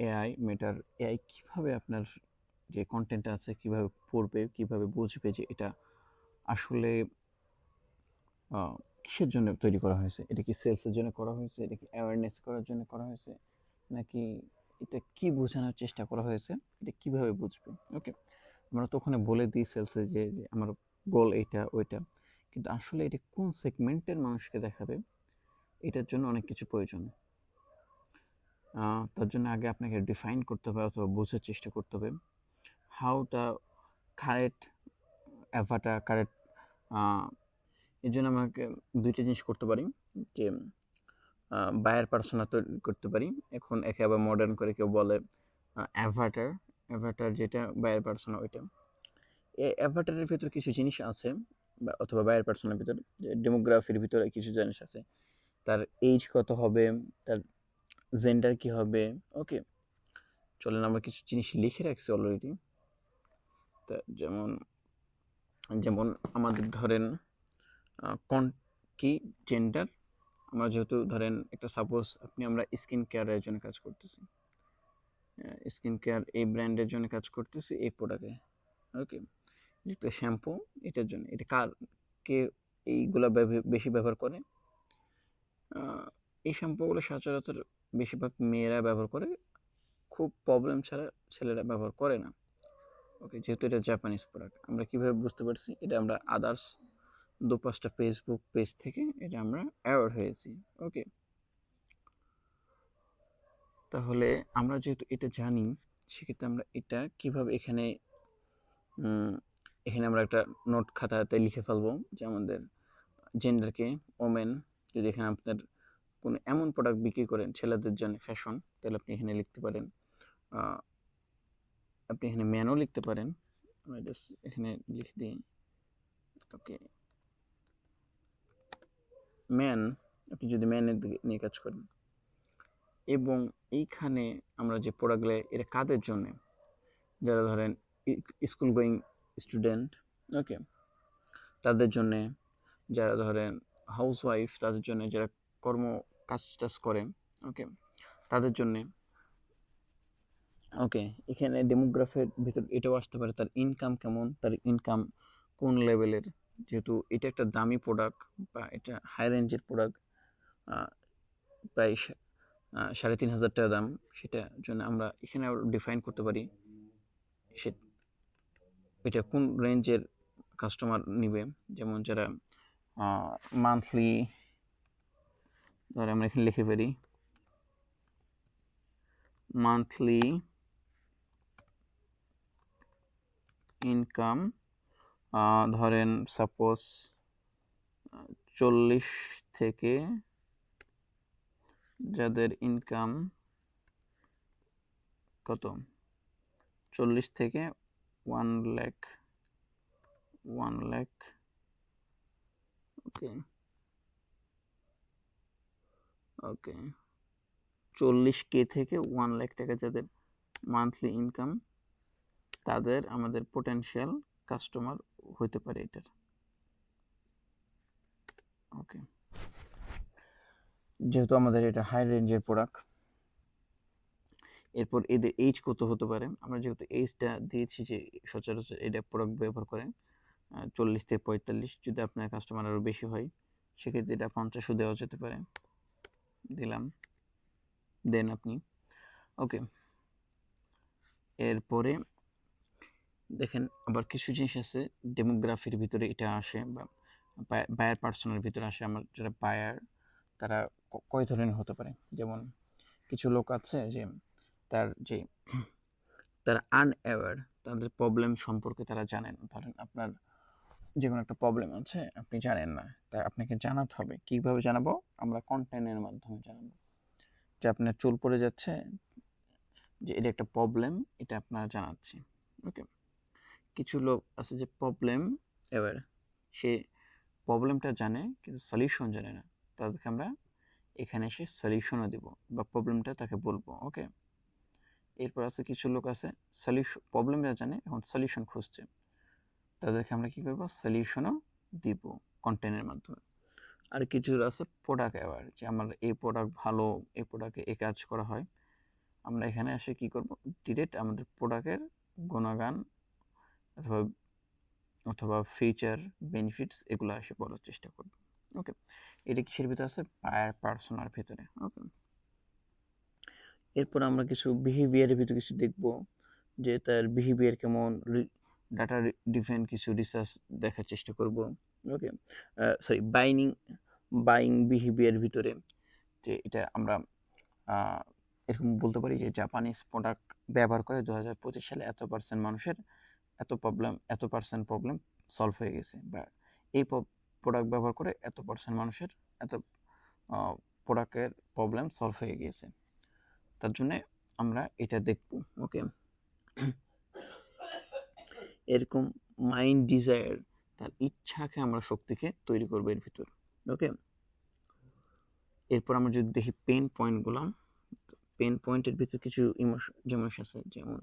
AI মেটার AI কিভাবে আপনার যে কন্টেন্ট আছে কিভাবে পড়বে, কিভাবে বুঝবে যে এটা আসলে কিসের জন্য তৈরি করা হয়েছে? এটা কি সেলসের জন্য করা হয়েছে? এটা কি অ্যাওয়ারনেস করার জন্য করা হয়েছে? নাকি এটা কি বোঝানোর চেষ্টা করা হয়েছে? এটা কিভাবে বুঝবে? ওকে। আমরা তো ওখানে বলে দিই সেলসে যে আমার গোল এইটা, ওইটা। কিন্তু আসলে এটা কোন সেগমেন্টের মানুষকে দেখাবে? এটার জন্য অনেক কিছু প্রয়োজন। তার জন্য আগে আপনাকে ডিফাইন করতে হবে অথবা বোঝার চেষ্টা করতে হবে। How the correct Avatar correct এর জন্য আমাকে ২ টা জিনিস করতে পারি যে বায়ার পার্সোনা তৈরি করতে পারি। এখন একে আবার মডার্ন করে কেউ বলে অ্যাভাটার। অ্যাভাটার যেটা বায়ার পার্সোনা ওইটা। এই অ্যাভাটারের ভিতর কিছু জিনিস আছে বা অথবা বায়ার পার্সোনার ভিতর ডেমোগ্রাফির ভিতরে কিছু জিনিস আছে। তার এইজ কত হবে, তার জেন্ডার কি হবে, ওকে। চলেন আমরা কিছু জিনিস লিখে রাখছি অলরেডি। তা যেমন যেমন আমাদের ধরেন কি জেন্ডার, আমরা যেহেতু ধরেন একটা সাপোজ আমরা স্কিন কেয়ারের জন্য কাজ করতেছি, স্কিন কেয়ার এই ব্র্যান্ডের জন্য কাজ করতেছি এই প্রোডাক্টে, ওকে। যেটা শ্যাম্পু এটার জন্য, এটা কার কে এইগুলা বেশি ব্যবহার করে? এই শ্যাম্পুগুলো সচরাচর বেশিরভাগ মেয়েরা ব্যবহার করে, খুব প্রবলেম ছাড়া ছেলেরা ব্যবহার করে না, ওকে। যেহেতু এটা জাপানিজ প্রোডাক্ট, আমরা কীভাবে বুঝতে পারছি? এটা আমরা আদার্স ২-৫টা ফেসবুক পেজ থেকে এটা আমরা অ্যাওয়ার হয়েছি, ওকে। তাহলে আমরা যেহেতু এটা জানি, সেক্ষেত্রে আমরা এটা কীভাবে এখানে আমরা একটা নোট খাতাতে লিখে ফেলবো যে আমাদের জেন্ডারকে ওমেন। যদি এখানে আপনার কোনো এমন প্রোডাক্ট বিক্রি করেন ছেলেদের জন্য ফ্যাশন, তাহলে আপনি এখানে লিখতে পারেন, আপনি এখানে ম্যানও লিখতে পারেন। আমি জাস্ট এখানে লিখে দিই, ওকে। ম্যান, আপনি যদি ম্যানের দিকে নিয়ে কাজ করেন, এবং এইখানে আমরা যে প্রোডাক্টগুলো এটা কাদের জন্য? যারা ধরেন স্কুল গোয়িং স্টুডেন্ট, ওকে, তাদের জন্যে। যারা ধরেন হাউস ওয়াইফ, তাদের জন্য। যারা কর্ম কাজ টাজ করে, ওকে, তাদের জন্যে, ওকে। এখানে ডেমোগ্রাফির ভিতর এটাও আসতে পারে, তার ইনকাম কেমন, তার ইনকাম কোন লেভেলের। যেহেতু এটা একটা দামি প্রোডাক্ট বা এটা হাই রেঞ্জের প্রোডাক্ট, প্রায় ৩,৫০০ টাকা দাম, সেটার জন্য আমরা এখানে ডিফাইন করতে পারি সে এটা কোন রেঞ্জের কাস্টমার নিবে। যেমন যারা মান্থলি, ধরে আমরা এখানে লিখে পারি মান্থলি ইনকাম, ধরেন সাপোজ 40 থেকে, যাদের ইনকাম কত 40 থেকে 1 লাখ, ওকে, ওকে, 40K থেকে 1 লাখ টাকা যাদের মান্থলি ইনকাম, তাদের আমাদের পোটেনশিয়াল কাস্টমার হতে পারে এটার, ওকে। যেহেতু আমাদের এটা হাই রেঞ্জের প্রোডাক্ট, এরপর এদের এইজ কত হতে পারে? আমরা যেহেতু এইজটা দিয়েছি যে সচরাচর এটা প্রোডাক্ট ব্যবহার করেন 40 থেকে 45, যদি আপনার কাস্টমার আরও বেশি হয় সেক্ষেত্রে এটা 50ও দেওয়া যেতে পারে, দিলাম, দেন আপনি, ওকে। এরপরে দেখেন আবার কিছু জিনিস আছে ডেমোগ্রাফির ভিতরে এটা আসে, বা বায়ার পার্সনের ভিতরে আসে। আমার যারা বায়ার, তারা কয় ধরনের হতে পারে? যেমন কিছু লোক আছে যে তারা আনঅ্যাওয়ার, তাদের প্রবলেম সম্পর্কে তারা জানেন। ধরেন আপনার যে কোনো একটা প্রবলেম আছে, আপনি জানেন না, তাই আপনাকে জানাতে হবে। কীভাবে জানাবো? আমরা কন্টেন্টের মাধ্যমে জানাবো যে আপনার চুল পড়ে যাচ্ছে, যে এটা একটা প্রবলেম, এটা আপনারা জানাচ্ছি, ওকে। কিছু লোক আছে যে প্রবলেম অ্যাওয়ার, সে প্রবলেমটা জানে কিন্তু সলিউশন জানে না, তাদেরকে আমরা এখানে এসে সলিউশনও দিব বা প্রবলেমটা তাকে বলবো, ওকে। এরপর আছে কিছু লোক আছে প্রবলেমটা জানে, এখন সলিউশন খুঁজছে, তাদেরকে আমরা কী করবো? সলিউশনও দিব কন্টেন্টের মাধ্যমে। আর কিছু আছে প্রোডাক্ট অ্যাওয়ার, যে আমার এই প্রোডাক্ট ভালো, এই প্রোডাক্টে এই কাজ করা হয়, আমরা এখানে এসে কি করব, ডিরেক্ট আমাদের প্রোডাক্টের গুণগান অথবা অথবা ফিচার বেনিফিটস এগুলো এসে বলার চেষ্টা করব। ওকে, এটা কিসের ভিতরে আছে, পার্সোনার ভিতরে। ওকে, এরপর আমরা কিছু বিহেভিয়ারের ভিতরে কিছু দেখব, যে তার বিহেভিয়ার কেমন, ডাটা ডিফাইন কিছু রিসার্চ দেখার চেষ্টা করব। ওকে, সরি, বাইং বিহেভিয়ার ভিতরে, যে এটা আমরা এরকম বলতে পারি যে জাপানিজ প্রোডাক্ট ব্যবহার করে 2025 সালে এত% মানুষের এত পার্সেন্ট প্রবলেম সলভ হয়ে গেছে, বা এই প্রোডাক্ট ব্যবহার করে এত% মানুষের এত প্রোডাক্টের প্রবলেম সলভ হয়ে গিয়েছে। তার জন্য আমরা এটা দেখব। ওকে, এরকম মাইন্ড ডিজায়ার, তার ইচ্ছাকে আমরা শক্তিকে তৈরি করবো এর ভিতর। ওকে, এরপর আমরা যদি দেখি পেন পয়েন্টগুলো, পেন পয়েন্টের ভিতর কিছু ইমোশন আছে, যেমন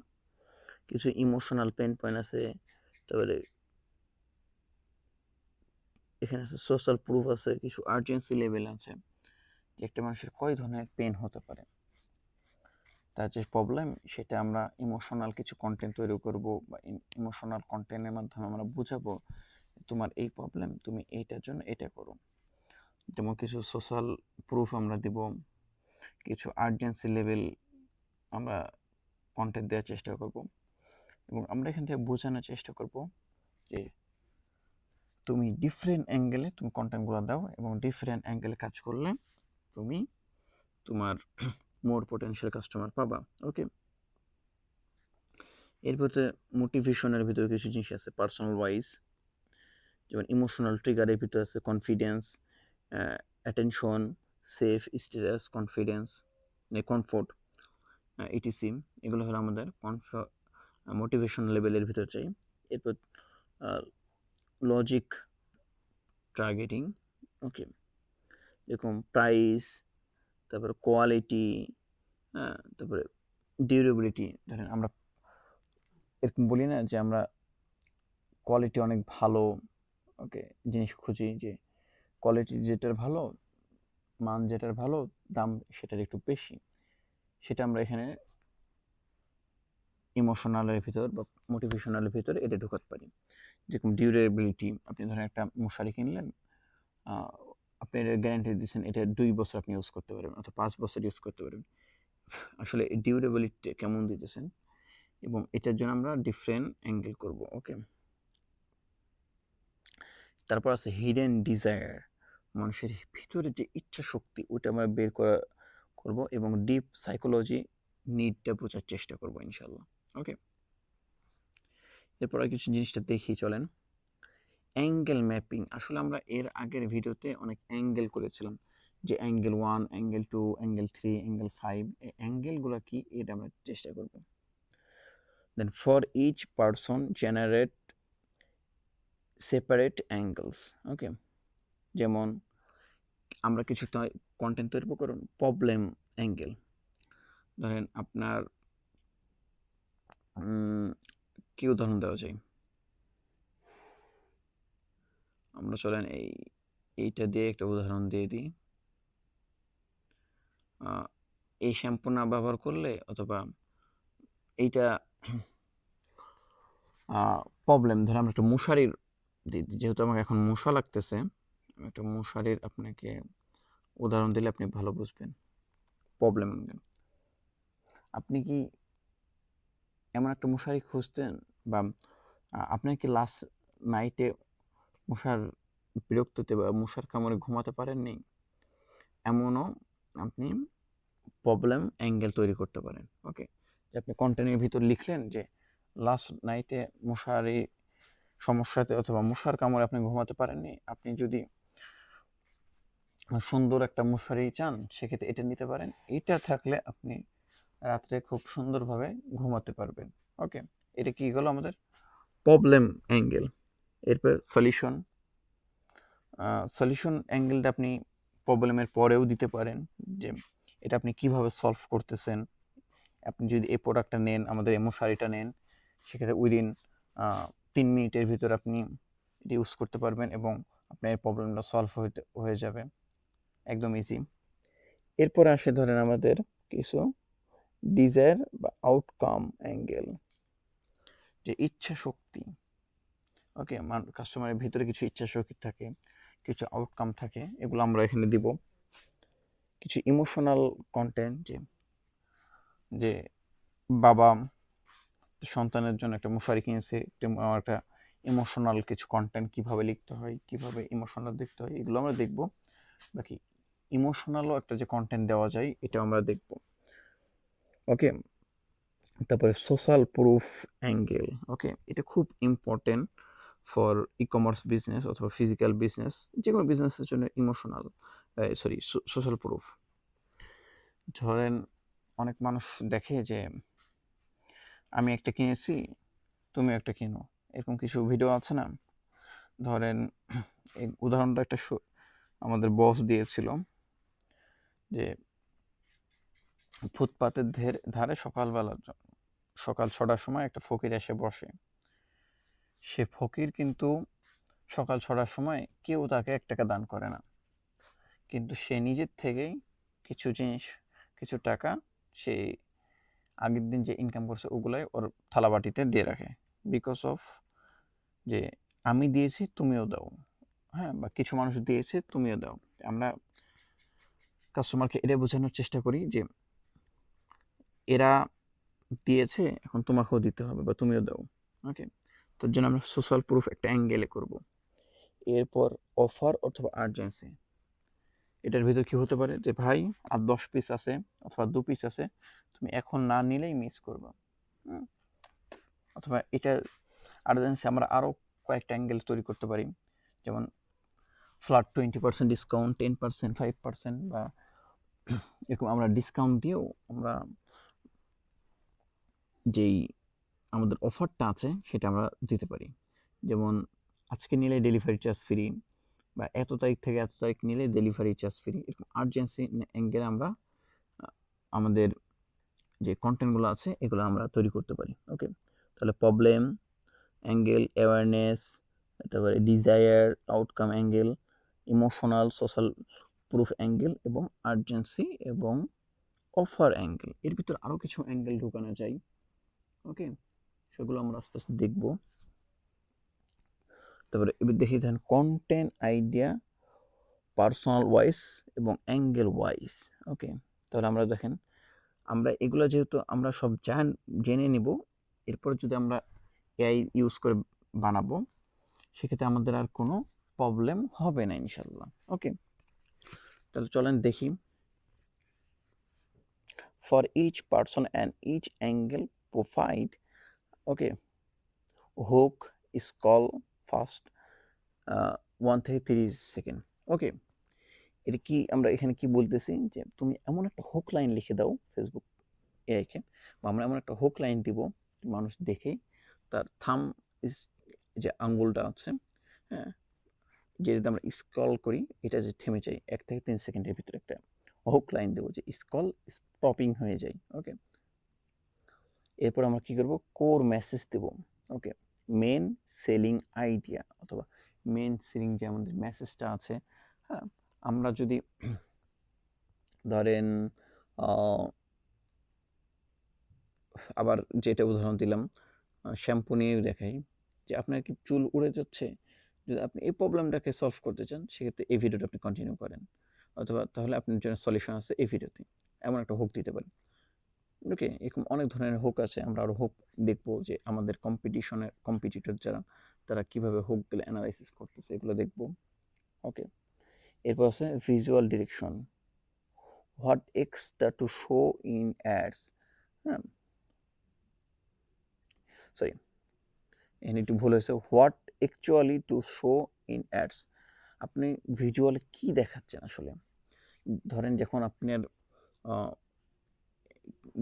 কিছু ইমোশনাল পেন পয়েন্ট আছে, তারপরে এখানে আছে সোশ্যাল প্রুফ আছে, কিছু আর্জেন্সি লেভেল আছে, যে একটা মানুষের কয় ধরনের পেন হতে পারে, তার যে প্রবলেম সেটা আমরা ইমোশনাল কিছু কন্টেন্ট তৈরি করব, বা ইমোশনাল কন্টেন্টের মাধ্যমে আমরা বুঝাবো তোমার এই প্রবলেম, তুমি এইটার জন্য এটা করো। যেমন কিছু সোশ্যাল প্রুফ আমরা দিব, কিছু আর্জেন্সি লেভেল আমরা কন্টেন্ট দেওয়ার চেষ্টা করব, এবং আমরা এখান থেকে বোঝানোর চেষ্টা করব যে তুমি ডিফারেন্ট অ্যাঙ্গেলে তুমি কন্টেন্টগুলো দাও, এবং ডিফারেন্ট অ্যাঙ্গেলে কাজ করলে তুমি তোমার মোর পোটেনশিয়াল কাস্টমার পাবা। ওকে, এর ভিতরে মোটিভেশনের ভিতরে কিছু জিনিস আছে পার্সোনাল ওয়াইজ, যেমন ইমোশনাল ট্রিগারের ভিতরে আছে confidence, attention, safe, status, confidence, comfort, etc. এগুলো হলো আমাদের মোটিভেশন লেভেলের ভিতরে চাই। এরপর লজিক টার্গেটিং। ওকে, যেরকম প্রাইস, তারপরে কোয়ালিটি, তারপরে ডিউরেবিলিটি। ধরেন আমরা এরকম বলি না যে আমরা কোয়ালিটি অনেক ভালো, ওকে, জিনিস খুঁজি, যে কোয়ালিটি যেটার ভালো, মান যেটার ভালো, দাম সেটার একটু বেশি, সেটা আমরা এখানে ইমোশনালের ভিতর বা মোটিভেশনালের ভিতর এটা ঢোকাতে পারি। যেরকম ডিউরেবিলিটি, আপনি ধরেন একটা মশারি কিনলেন, আপনি গ্যারান্টি দিচ্ছেন এটা 2 বছর আপনি ইউজ করতে পারবেন অথবা 5 বছর ইউজ করতে পারবেন। আসলে ডিউরেবিলিটি কেমন দিতেছেন, এবং এটার জন্য আমরা ডিফারেন্ট অ্যাঙ্গেল করব। ওকে, তারপর আছে হিডেন ডিজায়ার, মানুষের ভিতরে যে ইচ্ছা শক্তি ওটা আমরা বের করব, এবং ডিপ সাইকোলজি নিডটা বোঝার চেষ্টা করব ইনশাল্লাহ। ওকে, এরপর আর কিছু জিনিসটা দেখি চলেন। অ্যাঙ্গেল ম্যাপিং, আসলে আমরা এর আগের ভিডিওতে অনেক অ্যাঙ্গেল করেছিলাম, যে অ্যাঙ্গেল 1, অ্যাঙ্গেল 2, অ্যাঙ্গেল 3, অ্যাঙ্গেল 5, এই অ্যাঙ্গেলগুলো কি এটা আমরা চেষ্টা করব। Then for each person generate separate angles. Okay, যেমন আমরা কিছু কন্টেন্ট তৈরি করুন প্রবলেম অ্যাঙ্গেল, ধরেন আপনার কি উদাহরণ দেওয়া যায়, আমরা চলেন এইটা দিয়ে একটা উদাহরণ দিয়ে দিই। এই শ্যাম্পু না ব্যবহার করলে, অথবা এইটা প্রবলেম, ধরেন আমরা একটা মশারির, যেহেতু আমাকে এখন মশা লাগতেছে, একটা মশারির আপনাকে উদাহরণ দিলে আপনি ভালো বুঝবেন। প্রবলেম, আপনি কি এমন একটা মশারি খুঁজতেন, বা আপনার কি লাস্ট নাইটে মশার বিরক্ততে বা মশার কামড়ে ঘুমাতে পারেননি, এমনও আপনি প্রবলেম অ্যাঙ্গেল তৈরি করতে পারেন। ওকে, যে আপনি কন্টেন্টের ভিতর লিখলেন যে লাস্ট নাইটে মশারি সমস্যাতে অথবা মশার কামড়ে আপনি ঘুমাতে পারেননি, আপনি যদি সুন্দর একটা মশারি চান সেক্ষেত্রে এটা নিতে পারেন, এটা থাকলে আপনি রাত্রে খুব সুন্দরভাবে ঘুমাতে পারবেন। ওকে, এটা কি হলো আমাদের প্রবলেম অ্যাঙ্গেল। এরপর সলিউশন অ্যাঙ্গেলটা আপনি প্রবলেমের পরেও দিতে পারেন, যে এটা আপনি কিভাবে সলভ করতেছেন। আপনি যদি এই প্রোডাক্টটা নেন, আমাদের এই মশারিটা নেন, সেক্ষেত্রে উইদিন 3 মিনিটের ভিতর আপনি এটি ইউজ করতে পারবেন, এবং আপনার এই প্রবলেমটা সলভ হয়ে যাবে একদম ইজি। এরপরে আসে ধরেন আমাদের কিছু ডিজায়ার বা আউটকাম অ্যাঙ্গেল, যে ইচ্ছা শক্তি। ওকে, কাস্টমারের ভিতরে কিছু ইচ্ছা শক্তি থাকে, কিছু আউটকাম থাকে, এগুলো আমরা এখানে দিব। কিছু ইমোশনাল কন্টেন্ট, যে যে বাবা সন্তানের জন্য একটা মশারি কিনেছে, একটা ইমোশনাল কিছু কন্টেন্ট কিভাবে লিখতে হয়, কিভাবে ইমোশনাল দেখতে হয়, এগুলো আমরা দেখব। বাকি ইমোশনালও একটা যে কন্টেন্ট দেওয়া যায়, এটা আমরা দেখব। ওকে, তারপরে সোশ্যাল প্রুফ অ্যাঙ্গেল। ওকে, এটা খুব important for e commerce business অথবা ফিজিক্যাল বিজনেস, যে কোনো বিজনেসের জন্য ইমোশনাল সোশ্যাল প্রুফ। ধরেন অনেক মানুষ দেখে যে আমি একটা কিনেছি, তুমি একটা কিনো, এরকম কিছু ভিডিও আছে না। ধরেন এই উদাহরণটা একটা আমাদের বস দিয়েছিল, যে ফুটপাতের ধারে সকাল 6টার সময় একটা ফকির এসে বসে। সে ফকির কিন্তু সকাল 6টার সময় কেউ তাকে 1 টাকা দান করে না, কিন্তু সে নিজের থেকেই কিছু জিনিস, কিছু টাকা সে আগের দিন যে ইনকাম করছে ওগুলাই ওর থালাবাটিতে দিয়ে রাখে, বিকজ অফ যে আমি দিয়েছি তুমিও দাও। হ্যাঁ, বা কিছু মানুষ দিয়েছে তুমিও দাও। আমরা কাস্টমারকে এটা বোঝানোর চেষ্টা করি যে এরা দিয়েছে, এখন তোমাকেও দিতে হবে বা তুমিও দাও। ওকে, তার জন্য আমরা সোশ্যাল প্রুফ একটা অ্যাঙ্গেলে করব। এরপর অফার অথবা আর্জেন্সি, এটার ভিতর কি হতে পারে, যে ভাই আর 10 পিস আছে অথবা 2 পিস আছে, তুমি এখন না নিলেই মিস করবা। অথবা এটা আর্জেন্সি আমরা আরও কয়েকটা অ্যাঙ্গেল তৈরি করতে পারি, যেমন ফ্ল্যাট 20% ডিসকাউন্ট, 10%, 5%, বা এরকম আমরা ডিসকাউন্ট দিয়েও আমরা যেই আমাদের অফারটা আছে সেটা আমরা দিতে পারি। যেমন আজকে নিলে ডেলিভারি চার্জ ফ্রি, বা এত তারিখ থেকে এত তারিখ নিলে ডেলিভারি চার্জ ফ্রি। এরকম আর্জেন্সি অ্যাঙ্গেলে আমরা আমাদের যে কন্টেন্টগুলো আছে এগুলো আমরা তৈরি করতে পারি। ওকে, তাহলে প্রবলেম অ্যাঙ্গেল, অ্যাওয়ারনেস, তারপরে desire, outcome angle, emotional, social proof angle এবং আর্জেন্সি এবং অফার অ্যাঙ্গেল। এর ভিতর আরও কিছু অ্যাঙ্গেল ঢোকানো যায়। ওকে, সেগুলো আমরা আস্তে আস্তে দেখব। তারপরে এবার দেখি দেন কন্টেন্ট আইডিয়া, পার্সোনাল ওয়াইজ এবং অ্যাঙ্গেল ওয়াইজ। ওকে, তাহলে আমরা দেখেন আমরা এগুলো যেহেতু আমরা সব জেনে নিব, এরপর যদি আমরা এআই ইউজ করে বানাবো সেক্ষেত্রে আমাদের আর কোনো প্রবলেম হবে না ইনশাল্লাহ। ওকে, তাহলে চলেন দেখি। For each person and each angle provide, okay, hook, school fast 1 থেকে 30 সেকেন্ড। ওকে, এটা কি আমরা এখানে কি বলতেছি, যে তুমি এমন একটা হুক লাইন লিখে দাও ফেসবুক এআইকে, বা আমরা এমন একটা হুক লাইন দিব মানুষ দেখে তার থাম যে আঙ্গুলটা আছে, হ্যাঁ, যেটা আমরা স্ক্রল করি এটা যে থেমে যায় 1 থেকে 3 সেকেন্ডের ভিতরে একটা হুক লাইন দেবো, যে স্ক্রল স্টপিং হয়ে যায়। ওকে, এরপর আমরা কি করব, কোর মেসেজ দেব। ওকে, মেন সেলিং আইডিয়া অথবা মেন সেলিং যে আমাদের মেসেজটা আছে, হ্যাঁ, আমরা যদি ধরেন আবার যেটা উদাহরণ দিলাম শ্যাম্পু নিয়েও দেখাই, যে আপনার কি চুল উড়ে যাচ্ছে, যদি আপনি এই প্রবলেমটাকে সলভ করতে চান সেক্ষেত্রে এই ভিডিওটা আপনি কন্টিনিউ করেন, অথবা তাহলে আপনার জন্য সলিউশন আছে এই ভিডিওতে, এমন একটা হুক দিতে পারেন। ওকে, এরকম অনেক ধরনের হুক আছে, আমরা আরও হুক দেখবো, যে আমাদের কম্পিটিটর যারা তারা কীভাবে হুকগুলো অ্যানালাইসিস করতেছে এগুলো দেখবো। ওকে, এরপর আছে visual direction, what extra to show in ads. হ্যাঁ, সরি, এখানে একটু ভুল হয়েছে, what actually to show in ads, আপনি ভিজুয়াল কি দেখাচ্ছেন আসলে। ধরেন যখন আপনার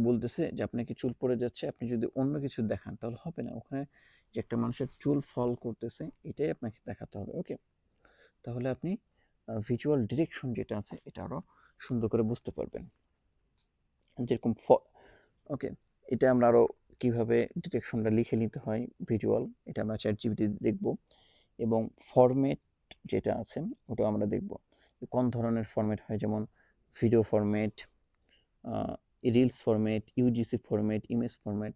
বলতেছে যে আপনাকে চুল পড়ে যাচ্ছে, আপনি যদি অন্য কিছু দেখান তাহলে হবে না, ওখানে যে একটা মানুষের চুল ফল করতেছে এটাই আপনাকে দেখাতে হবে। ওকে, তাহলে আপনি ভিজুয়াল ডিরেকশন যেটা আছে এটা আরও সুন্দর করে বুঝতে পারবেন, যেরকম ওকে, এটা আমরা আরও কীভাবে ডিরেকশনটা লিখে নিতে হয় ভিজুয়াল, এটা আমরা চ্যাটজিপিটি দেখব। এবং ফরম্যাট যেটা আছে ওটাও আমরা দেখব, কোন ধরনের ফরম্যাট হয়, যেমন video format, reels format, UGC format, image format.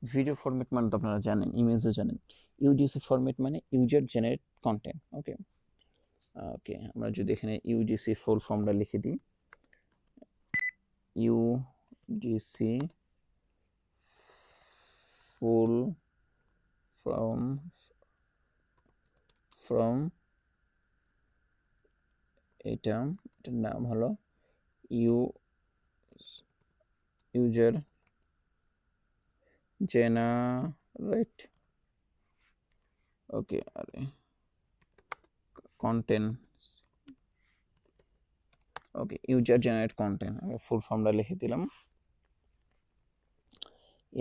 Video format মানে তো আপনারা জানেন, ইমেজও জানেন। ইউজিসি ফরম্যাট মানে ইউজার জেনারেট কন্টেন্ট। ওকে ওকে, আমরা যদি এখানে ইউজিসি ফুল ফর্মটা লিখে দিই, ইউজিসি ফুল ফর্ম এটার নাম হলো ইউজার জেনারেট ওকে আরে কন্টেন্ট। ওকে, ইউজার জেনারেট কন্টেন্ট, আমি ফুল ফর্মটা লিখে দিলাম।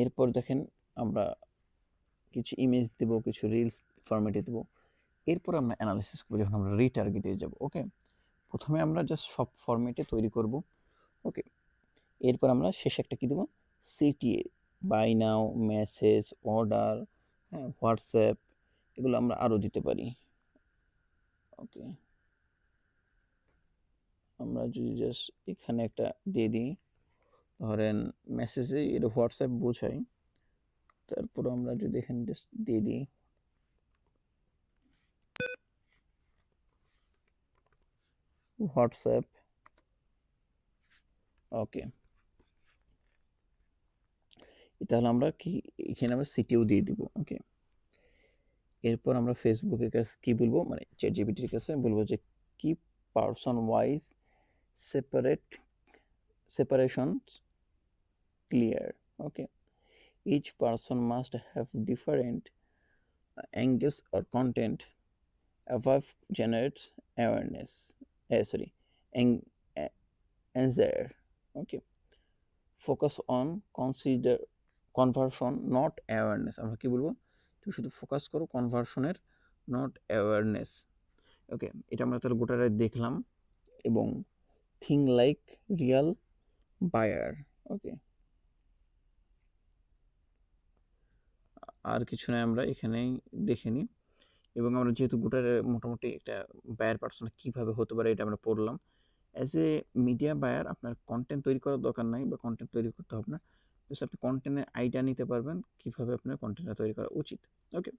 এরপর দেখেন আমরা কিছু ইমেজ দেব, কিছু রিলস ফরম্যাটে দেব। এরপর আমরা অ্যানালাইসিস করব যখন আমরা রিটার্গেটে যাব। ওকে, প্রথমে আমরা জাস্ট সব ফরম্যাটে তৈরি করব। ওকে, এরপর আমরা শেষে একটা কি দেবো, CTA, buy now, message, order, হ্যাঁ, হোয়াটসঅ্যাপ, এগুলো আমরা আরও দিতে পারি। ওকে, আমরা যদি জাস্ট এখানে একটা দিয়ে দিই, ধরেন মেসেজে এটা হোয়াটসঅ্যাপ বোঝাই, তারপর আমরা যদি এখানে জাস্ট দিয়ে দিই হোয়াটসঅ্যাপ। ওকে, তাহলে আমরা কি এখানে আমরা সিটিও দিয়ে দিব। ওকে, এরপর আমরা ফেসবুকের কাছে কি বলবো, মানে চ্যাটজিপিটির কাছে বলবো যে কি person wise separations clear. Okay, each person must have different angles or content. Above generates awareness, sorry, answer. Okay, focus on consider conversion not awareness. আমরা কি বলবো, তুমি শুধু ফোকাস করো কনভার্সনের, নট অ্যাওয়ারনেস। ওকে, এটা আমরা তাহলে গোটাটা দেখলাম। এবং থিং লাইক রিয়াল বায়ার। ওকে, আর কিছু নয়, আমরা এখানেই দেখে নিই। এবং আমরা যেহেতু গোটার মোটামুটি একটা বায়ার পার্সোনা কীভাবে হতে পারে এটা আমরা পড়লাম। অ্যাজ এ মিডিয়া বায়ার আপনার কন্টেন্ট তৈরি করার দরকার নাই বা কন্টেন্ট তৈরি করতে হবে না, জাস্ট আপনি কন্টেন্টের আইডিয়া নিতে পারবেন কীভাবে আপনার কন্টেন্টটা তৈরি করা উচিত। ওকে।